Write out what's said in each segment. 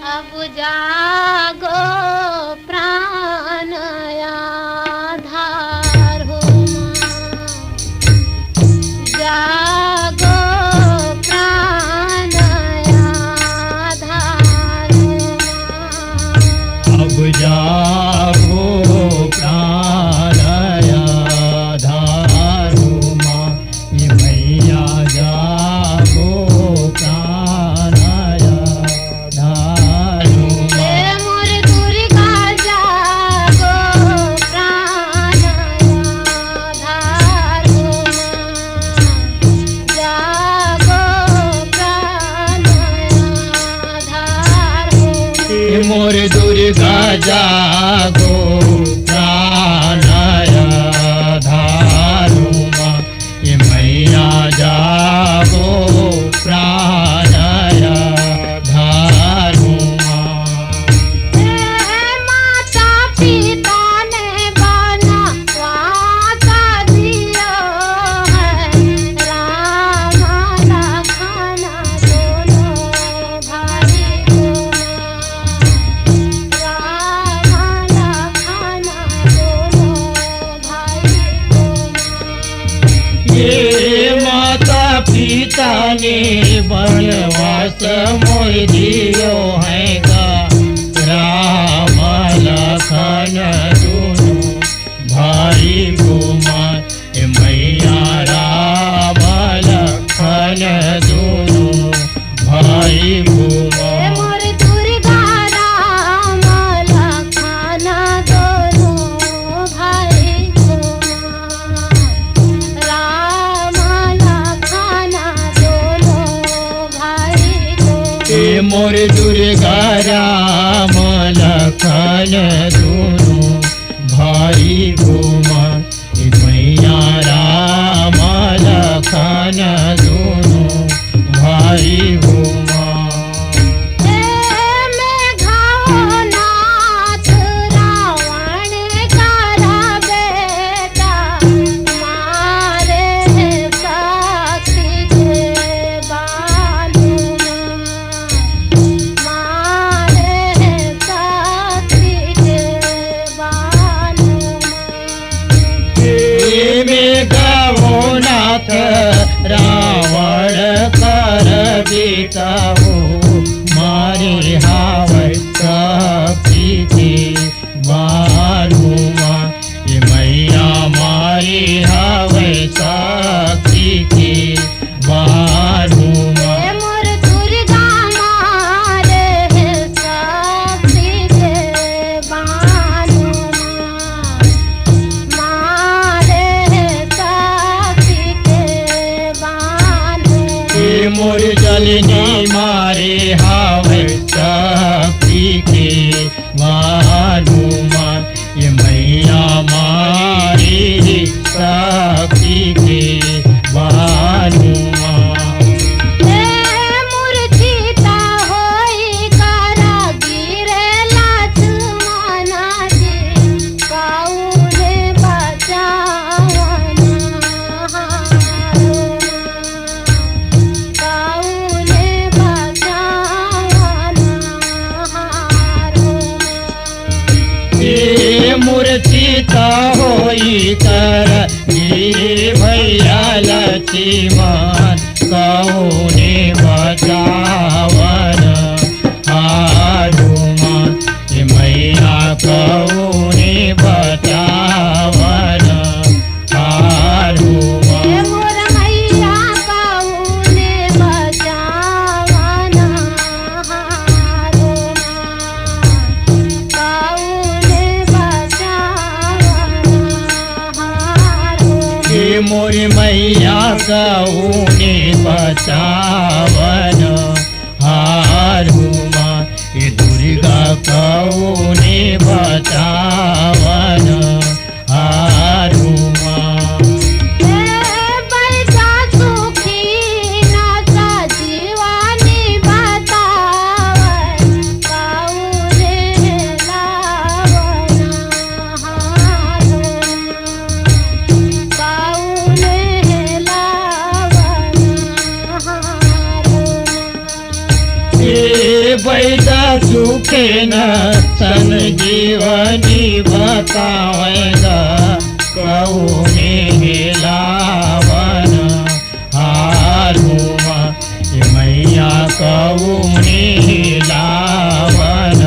अब जागो प्राण आधार हो जागो प्राण आधार अब जागो प्राण आधार माँ ये मैया जागो प्राण मोर दुर्गा जागो प्राण आधार माँ ये मैया जागो प्राण आधार माँ। माता पिता ने बना वासा दिया है राम लखन दोनों भाई को ये माता पिता ने वनवास मोर दियो है गा राम लखन दोनों भाई को माँ ये मैया राम लखन दोनों भाई को माँ। मोर दुर्गा राम लखन दोनों भाई को राम लखन दोनों भाई को मोर दुर्गा राम लखन दोनों भाई को माँ ये मैया राम लखन दोनों भाई को माँ। मेघनाथ रावण का बेटा मारे साक्षी के बालू मारे साक्षी के बालू मेघनाथ रावण कर बेटा हो मारे हावै साक्षी के बालू माँ ये मैया मारे हावै साक्षी के बालू माँ। मोर दुर्गा मारे साक्षी के बालू मारे साक्षी के बालू मोर जलनी मारे हावै साक्षी के बालू माँ ये मैया मारे साक्षी के बालू माँ। मूर्छिता होई कारागिर लक्ष्मण जी काउने बचावना काउने बचावना मूर्छिता होई कर गिरे भैया लक्ष्मण कौने बचावन हारू माँ ये मैया कौने बचावन हारू माँ। मोर मैया काउने बचावना काउने बचावना मोर मैया कौने बचावन हारू माँ ये दुर्गा कौने बचावन हारू माँ। बैठा सुखी नाचा जीवानी बतावन काउने लावना काउने लावना बैदा सुखे न तन जीवनी बतावेगा कौने लावन हारुमा मैया कौने लावन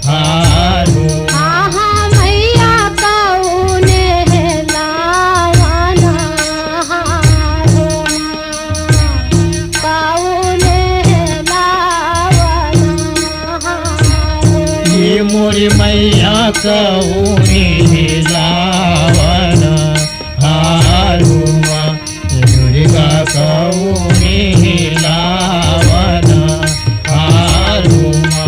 हारुमा आहा मैया कौने लावना हारुमा कौने लावना हारुमा ये मोरी मैया कौने लावन हारुमा दुर्गा कौने लावन हारुमा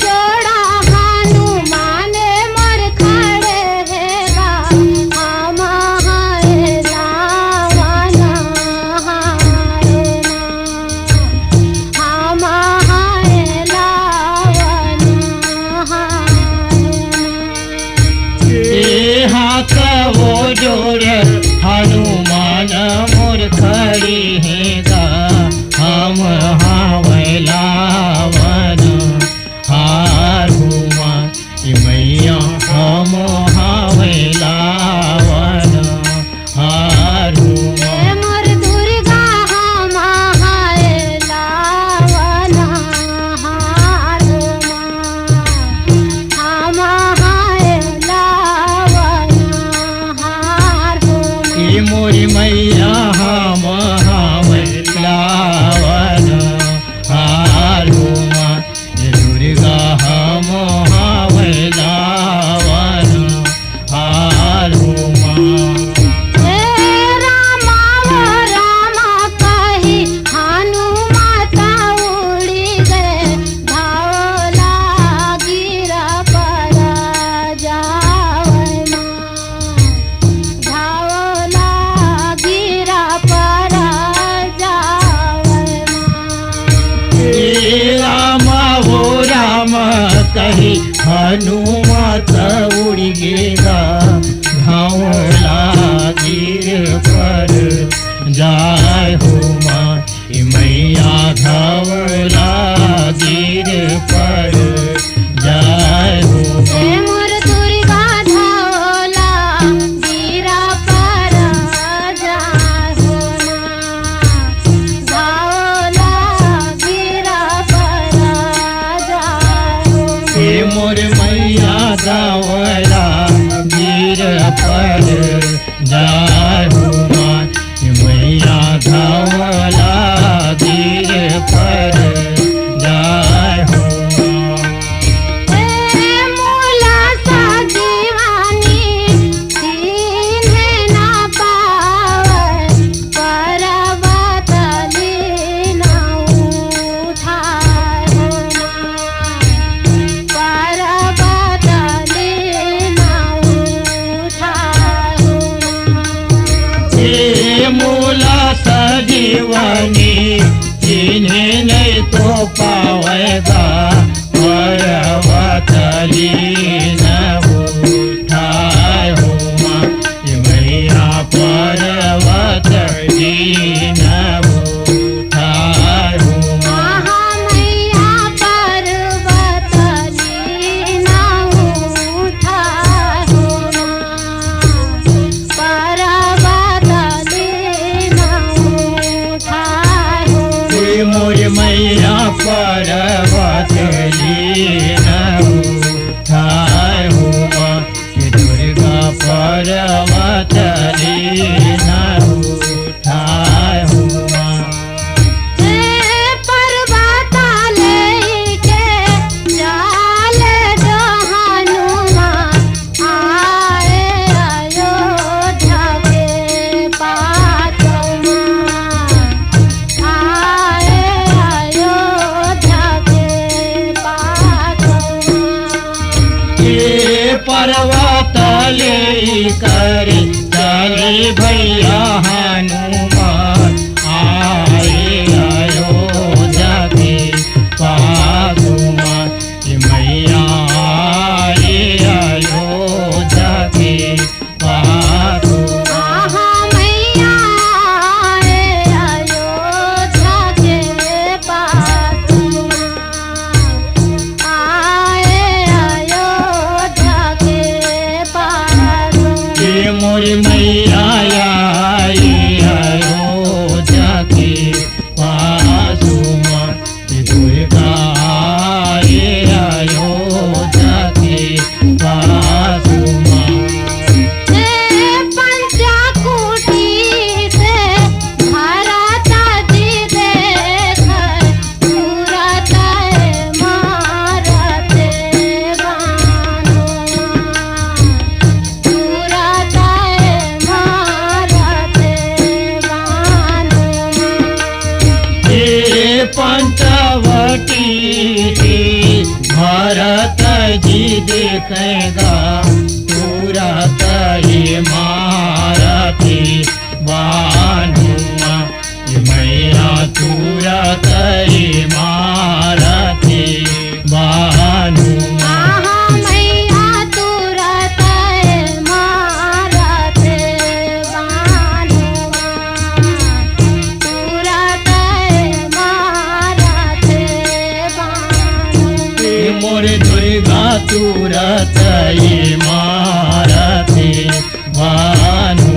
जोड़ा हनुमान मोर खड़े हेगा हम लावना हारुमा हम लावना हारुमा हाथ वो जोड़ हनुमान मोर खड़ी हेगा हम लावन हारुमा मैया हम लावन हारुमा मोर दुर्गा हम लावना हारुमा हम लावना हारुमा मोरी मैया हम लावन हारुमा दुर्गा हम लावन हारुमा रामा कही हनुमत उड़ी गए धावला गिरा पर जावना धावला गिरा पर जावना राम वो राम कही हनुमत उड़ गेगा घावला गिर पर जाय हो माँ मैया घावला गिर पर जाय हो माँ मोर दुर्गा धावला गिरा पर जाहोना धावला गिरा पर जाहोना मोर मैया घावला गिर पर जाय हो माँ मैया घावला गिर पर जाय हो माँ मूला सा दीवानी सीने ना पावे पर्वत लीना उठाए होना पर्वत लीना उठाए होना मूला सजीवनी जिन्हें नहीं तो पावेगा पर्वत लीन उठाए हो माँ मैया पर्वत लीन उठाए हो माँ आहा मैया पर्वत लीना उठाए होना पर्वत लीना उठाए होना मोर मैया पर्वत लीन उठाए हो माँ दुर्गा पर्वत लीन उठाए हो माँ पर्वत लेके जाले जो हनुमान आए अयोध्या के पातमा आए अयोध्या के पातमा पर्वत ले कर चले भैया हनुमान आए अयोध्या के पागुमा मैया आए अयोध्या के पागुमा आहा मैया आए अयोध्या के रावटी के भरत जी देखेगा तुरत ही मारती बानुआ मैया तुरत ही मारती बानुआ आहा मैया तुरत मारत बानुआ तुरत मारत बानुआ मोर दुर्गा तुरत ही मारती बानुआ